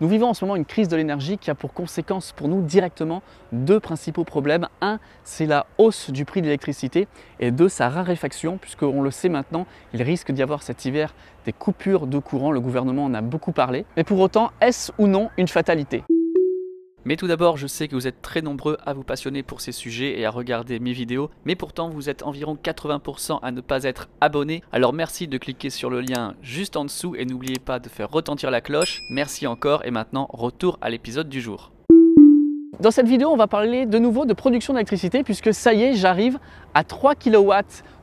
Nous vivons en ce moment une crise de l'énergie qui a pour conséquence pour nous directement deux principaux problèmes. Un, c'est la hausse du prix de l'électricité et deux, sa raréfaction puisqu'on le sait maintenant, il risque d'y avoir cet hiver des coupures de courant. Le gouvernement en a beaucoup parlé. Mais pour autant, est-ce ou non une fatalité ? Mais tout d'abord, je sais que vous êtes très nombreux à vous passionner pour ces sujets et à regarder mes vidéos, mais pourtant vous êtes environ 80% à ne pas être abonnés. Alors merci de cliquer sur le lien juste en dessous et n'oubliez pas de faire retentir la cloche. Merci encore et maintenant retour à l'épisode du jour. Dans cette vidéo, on va parler de nouveau de production d'électricité puisque ça y est, j'arrive à 3 kW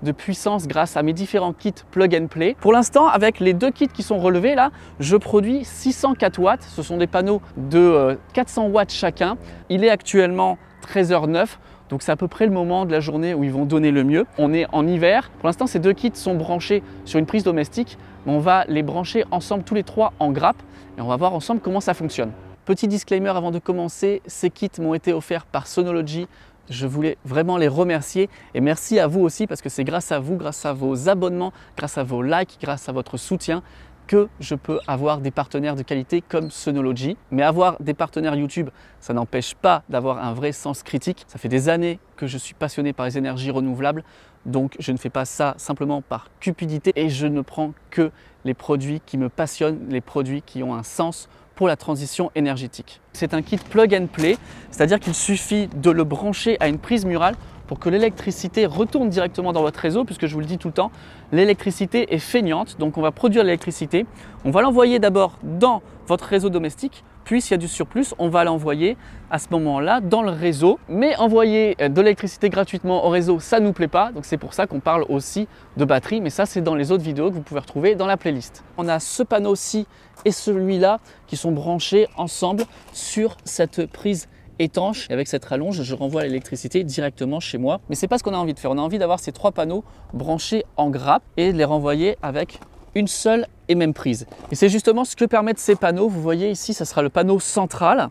de puissance grâce à mes différents kits plug and play. Pour l'instant, avec les deux kits qui sont relevés là, je produis 604 watts. Ce sont des panneaux de 400 watts chacun. Il est actuellement 13h09. Donc c'est à peu près le moment de la journée où ils vont donner le mieux. On est en hiver. Pour l'instant, ces deux kits sont branchés sur une prise domestique. Mais on va les brancher ensemble tous les trois en grappe et on va voir ensemble comment ça fonctionne. Petit disclaimer avant de commencer, ces kits m'ont été offerts par Sonology. Je voulais vraiment les remercier et merci à vous aussi parce que c'est grâce à vous, grâce à vos abonnements, grâce à vos likes, grâce à votre soutien que je peux avoir des partenaires de qualité comme Sonology. Mais avoir des partenaires YouTube, ça n'empêche pas d'avoir un vrai sens critique. Ça fait des années que je suis passionné par les énergies renouvelables, donc je ne fais pas ça simplement par cupidité et je ne prends que les produits qui me passionnent, les produits qui ont un sens pour la transition énergétique. C'est un kit plug and play, c'est-à-dire qu'il suffit de le brancher à une prise murale pour que l'électricité retourne directement dans votre réseau, puisque je vous le dis tout le temps, l'électricité est feignante, donc on va produire l'électricité, on va l'envoyer d'abord dans votre réseau domestique, puis s'il y a du surplus, on va l'envoyer à ce moment-là dans le réseau. Mais envoyer de l'électricité gratuitement au réseau, ça ne nous plaît pas, donc c'est pour ça qu'on parle aussi de batterie, mais ça c'est dans les autres vidéos que vous pouvez retrouver dans la playlist. On a ce panneau-ci et celui-là qui sont branchés ensemble sur cette prise étanche et avec cette rallonge, je renvoie l'électricité directement chez moi. Mais c'est pas ce qu'on a envie de faire. On a envie d'avoir ces trois panneaux branchés en grappe et de les renvoyer avec une seule et même prise. Et c'est justement ce que permettent ces panneaux. Vous voyez ici, ça sera le panneau central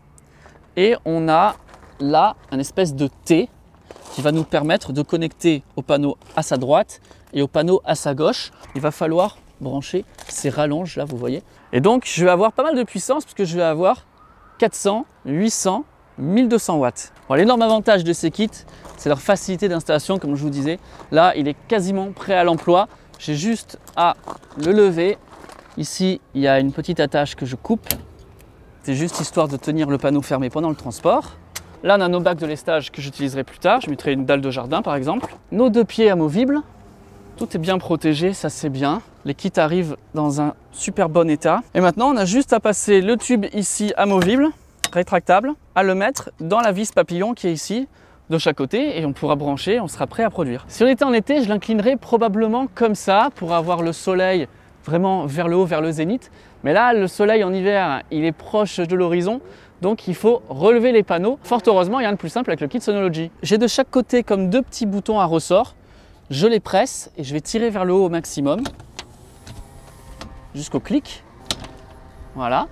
et on a là un espèce de T qui va nous permettre de connecter au panneau à sa droite et au panneau à sa gauche. Il va falloir brancher ces rallonges là, vous voyez. Et donc je vais avoir pas mal de puissance puisque je vais avoir 400, 800, 1200 watts. Bon, l'énorme avantage de ces kits, c'est leur facilité d'installation, comme je vous disais. Là, il est quasiment prêt à l'emploi. J'ai juste à le lever. Ici, il y a une petite attache que je coupe. C'est juste histoire de tenir le panneau fermé pendant le transport. Là, on a nos bacs de lestage que j'utiliserai plus tard. Je mettrai une dalle de jardin, par exemple. Nos deux pieds amovibles. Tout est bien protégé, ça c'est bien. Les kits arrivent dans un super bon état. Et maintenant, on a juste à passer le tube ici amovible, rétractable, à le mettre dans la vis papillon qui est ici de chaque côté et on pourra brancher, on sera prêt à produire. Si on était en été, je l'inclinerais probablement comme ça pour avoir le soleil vraiment vers le haut, vers le zénith. Mais là, le soleil en hiver, il est proche de l'horizon, donc il faut relever les panneaux. Fort heureusement, il y a rien de plus simple avec le kit Sonology. J'ai de chaque côté comme deux petits boutons à ressort. Je les presse et je vais tirer vers le haut au maximum jusqu'au clic. Voilà.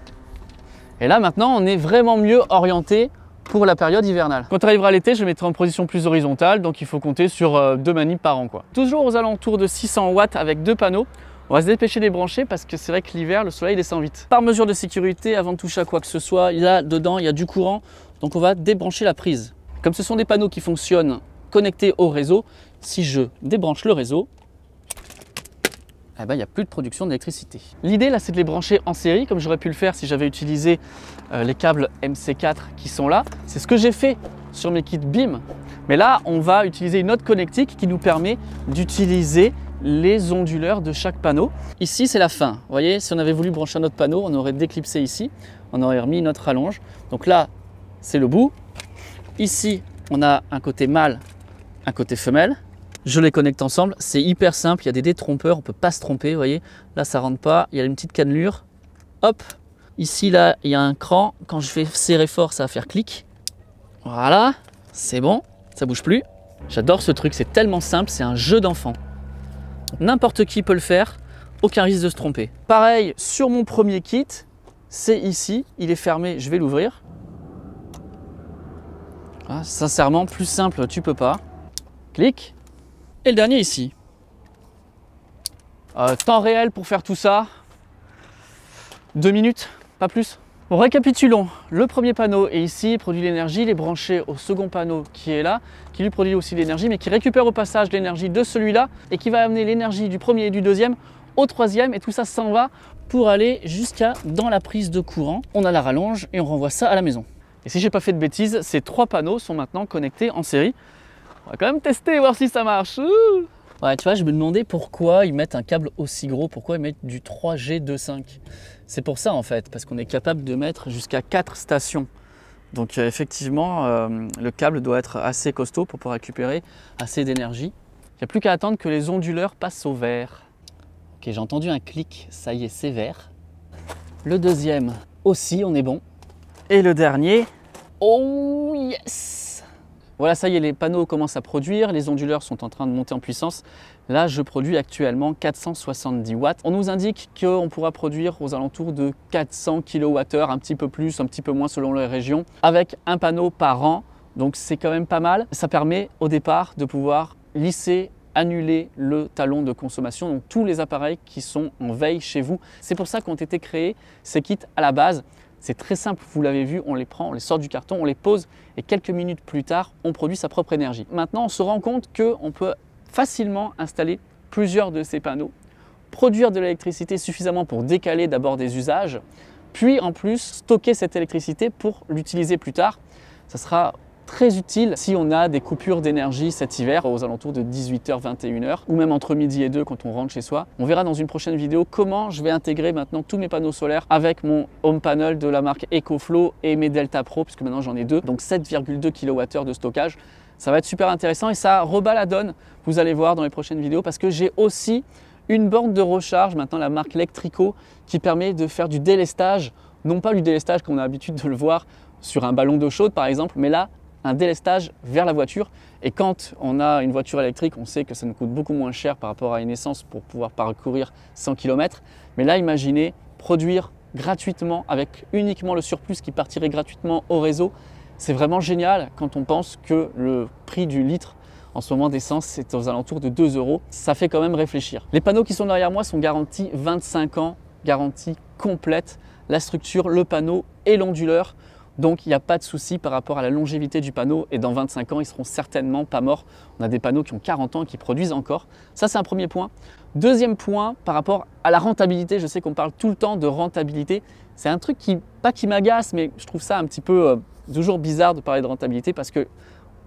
Et là maintenant, on est vraiment mieux orienté pour la période hivernale. Quand on arrivera à l'été, je le mettrai en position plus horizontale, donc il faut compter sur 2 manips par an, quoi. Toujours aux alentours de 600 watts avec 2 panneaux. On va se dépêcher de les brancher parce que c'est vrai que l'hiver, le soleil descend vite. Par mesure de sécurité, avant de toucher à quoi que ce soit, là dedans, il y a du courant, donc on va débrancher la prise. Comme ce sont des panneaux qui fonctionnent connectés au réseau, si je débranche le réseau, eh ben, il n'y a plus de production d'électricité. L'idée là, c'est de les brancher en série, comme j'aurais pu le faire si j'avais utilisé les câbles MC4 qui sont là. C'est ce que j'ai fait sur mes kits BIM. Mais là, on va utiliser une autre connectique qui nous permet d'utiliser les onduleurs de chaque panneau. Ici, c'est la fin. Vous voyez, si on avait voulu brancher un autre panneau, on aurait déclipsé ici, on aurait remis notre rallonge. Donc là, c'est le bout. Ici, on a un côté mâle, un côté femelle. Je les connecte ensemble, c'est hyper simple, il y a des détrompeurs, on ne peut pas se tromper, vous voyez. Là, ça ne rentre pas, il y a une petite cannelure. Hop, ici, là, il y a un cran. Quand je fais serrer fort, ça va faire clic. Voilà, c'est bon, ça ne bouge plus. J'adore ce truc, c'est tellement simple, c'est un jeu d'enfant. N'importe qui peut le faire, aucun risque de se tromper. Pareil, sur mon premier kit, c'est ici, il est fermé, je vais l'ouvrir. Voilà, sincèrement, plus simple, tu peux pas. Clic. Et le dernier ici. Temps réel pour faire tout ça, 2 minutes, pas plus. Bon, récapitulons, le premier panneau est ici, il produit l'énergie, il est branché au second panneau qui est là, qui lui produit aussi l'énergie, mais qui récupère au passage l'énergie de celui-là et qui va amener l'énergie du premier et du deuxième au troisième, et tout ça s'en va pour aller jusqu'à dans la prise de courant. On a la rallonge et on renvoie ça à la maison. Et si j'ai pas fait de bêtises, ces 3 panneaux sont maintenant connectés en série. On va quand même tester, voir si ça marche. Ouais, tu vois, je me demandais pourquoi ils mettent un câble aussi gros, pourquoi ils mettent du 3G25. C'est pour ça en fait, parce qu'on est capable de mettre jusqu'à 4 stations. Donc effectivement, le câble doit être assez costaud pour pouvoir récupérer assez d'énergie. Il n'y a plus qu'à attendre que les onduleurs passent au vert. Ok, j'ai entendu un clic, ça y est, c'est vert. Le deuxième aussi, on est bon. Et le dernier, oh yes! Voilà, ça y est, les panneaux commencent à produire, les onduleurs sont en train de monter en puissance. Là, je produis actuellement 470 watts. On nous indique qu'on pourra produire aux alentours de 400 kWh, un petit peu plus, un petit peu moins selon les régions, avec un panneau par an. Donc c'est quand même pas mal. Ça permet au départ de pouvoir lisser, annuler le talon de consommation, donc tous les appareils qui sont en veille chez vous. C'est pour ça qu'ont été créés ces kits à la base. C'est très simple, vous l'avez vu, on les prend, on les sort du carton, on les pose et quelques minutes plus tard, on produit sa propre énergie. Maintenant, on se rend compte qu'on peut facilement installer plusieurs de ces panneaux, produire de l'électricité suffisamment pour décaler d'abord des usages, puis en plus stocker cette électricité pour l'utiliser plus tard. Ça sera très utile si on a des coupures d'énergie cet hiver aux alentours de 18h, 21h ou même entre midi et 2 quand on rentre chez soi. On verra dans une prochaine vidéo comment je vais intégrer maintenant tous mes panneaux solaires avec mon home panel de la marque EcoFlow et mes Delta Pro, puisque maintenant j'en ai 2, donc 7,2 kWh de stockage. Ça va être super intéressant et ça rebat la donne, vous allez voir dans les prochaines vidéos, parce que j'ai aussi une borne de recharge, maintenant la marque Lectrico, qui permet de faire du délestage, non pas du délestage qu'on a l'habitude de le voir sur un ballon d'eau chaude par exemple, mais là un délestage vers la voiture. Et quand on a une voiture électrique, on sait que ça nous coûte beaucoup moins cher par rapport à une essence pour pouvoir parcourir 100 km. Mais là, imaginez produire gratuitement avec uniquement le surplus qui partirait gratuitement au réseau. C'est vraiment génial quand on pense que le prix du litre en ce moment d'essence, c'est aux alentours de 2 €. Ça fait quand même réfléchir. Les panneaux qui sont derrière moi sont garantis 25 ans, garantie complète. La structure, le panneau et l'onduleur. Donc il n'y a pas de souci par rapport à la longévité du panneau et dans 25 ans, ils seront certainement pas morts. On a des panneaux qui ont 40 ans et qui produisent encore. Ça, c'est un premier point. Deuxième point, par rapport à la rentabilité, je sais qu'on parle tout le temps de rentabilité. C'est un truc pas qui m'agace, mais je trouve ça un petit peu toujours bizarre de parler de rentabilité parce que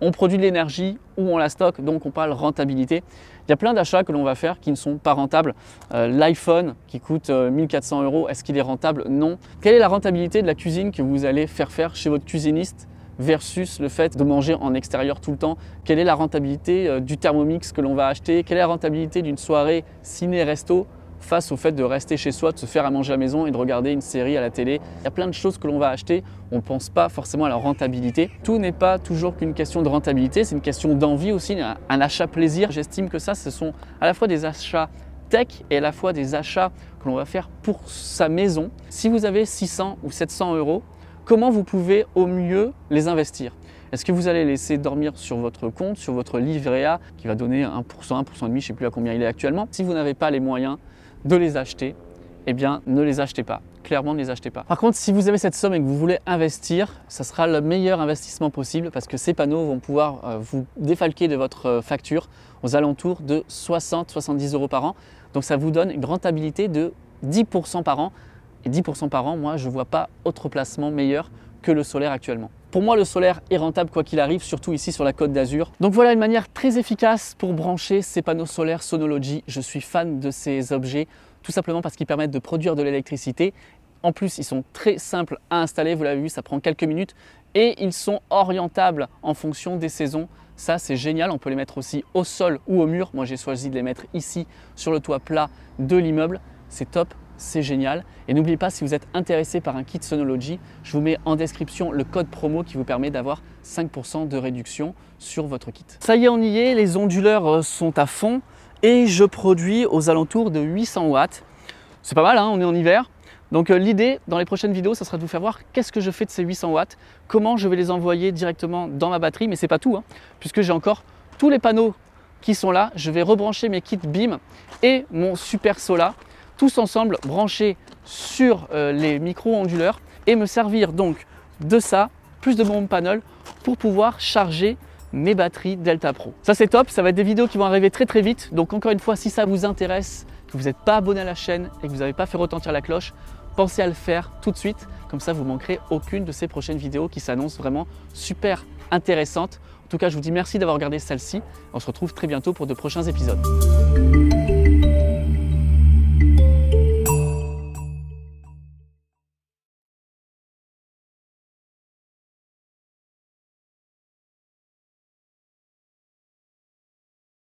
on produit de l'énergie ou on la stocke, donc on parle rentabilité. Il y a plein d'achats que l'on va faire qui ne sont pas rentables. L'iPhone qui coûte 1400 €, est-ce qu'il est rentable? Non. Quelle est la rentabilité de la cuisine que vous allez faire chez votre cuisiniste versus le fait de manger en extérieur tout le temps? Quelle est la rentabilité du Thermomix que l'on va acheter? Quelle est la rentabilité d'une soirée ciné-resto face au fait de rester chez soi, de se faire à manger à la maison et de regarder une série à la télé? Il y a plein de choses que l'on va acheter, on ne pense pas forcément à la rentabilité. Tout n'est pas toujours qu'une question de rentabilité, c'est une question d'envie aussi, un achat plaisir. J'estime que ça, ce sont à la fois des achats tech et à la fois des achats que l'on va faire pour sa maison. Si vous avez 600 ou 700 €, comment vous pouvez au mieux les investir? Est-ce que vous allez laisser dormir sur votre compte, sur votre livret A qui va donner 1%, 1,5%, je ne sais plus à combien il est actuellement? Si vous n'avez pas les moyens de les acheter, eh bien ne les achetez pas. Clairement, ne les achetez pas. Par contre, si vous avez cette somme et que vous voulez investir, ça sera le meilleur investissement possible parce que ces panneaux vont pouvoir vous défalquer de votre facture aux alentours de 60-70 € par an. Donc ça vous donne une rentabilité de 10% par an. Et 10% par an, moi, je ne vois pas autre placement meilleur que le solaire actuellement. Pour moi, le solaire est rentable quoi qu'il arrive, surtout ici sur la Côte d'Azur. Donc voilà une manière très efficace pour brancher ces panneaux solaires Sonology. Je suis fan de ces objets, tout simplement parce qu'ils permettent de produire de l'électricité. En plus, ils sont très simples à installer, vous l'avez vu, ça prend quelques minutes. Et ils sont orientables en fonction des saisons. Ça, c'est génial, on peut les mettre aussi au sol ou au mur. Moi, j'ai choisi de les mettre ici, sur le toit plat de l'immeuble. C'est top. C'est génial. Et n'oubliez pas, si vous êtes intéressé par un kit Sonology, je vous mets en description le code promo qui vous permet d'avoir 5% de réduction sur votre kit. Ça y est, on y est, les onduleurs sont à fond et je produis aux alentours de 800 watts. C'est pas mal, hein, on est en hiver. Donc l'idée dans les prochaines vidéos, ça sera de vous faire voir qu'est-ce que je fais de ces 800 watts, comment je vais les envoyer directement dans ma batterie, mais c'est pas tout, hein, puisque j'ai encore tous les panneaux qui sont là. Je vais rebrancher mes kits BIM et mon Super Solar, tous ensemble branchés sur les micro-onduleurs et me servir donc de ça, plus de mon panel, pour pouvoir charger mes batteries Delta Pro. Ça c'est top, ça va être des vidéos qui vont arriver très très vite. Donc encore une fois, si ça vous intéresse, que vous n'êtes pas abonné à la chaîne et que vous n'avez pas fait retentir la cloche, pensez à le faire tout de suite. Comme ça, vous ne manquerez aucune de ces prochaines vidéos qui s'annoncent vraiment super intéressantes. En tout cas, je vous dis merci d'avoir regardé celle-ci. On se retrouve très bientôt pour de prochains épisodes.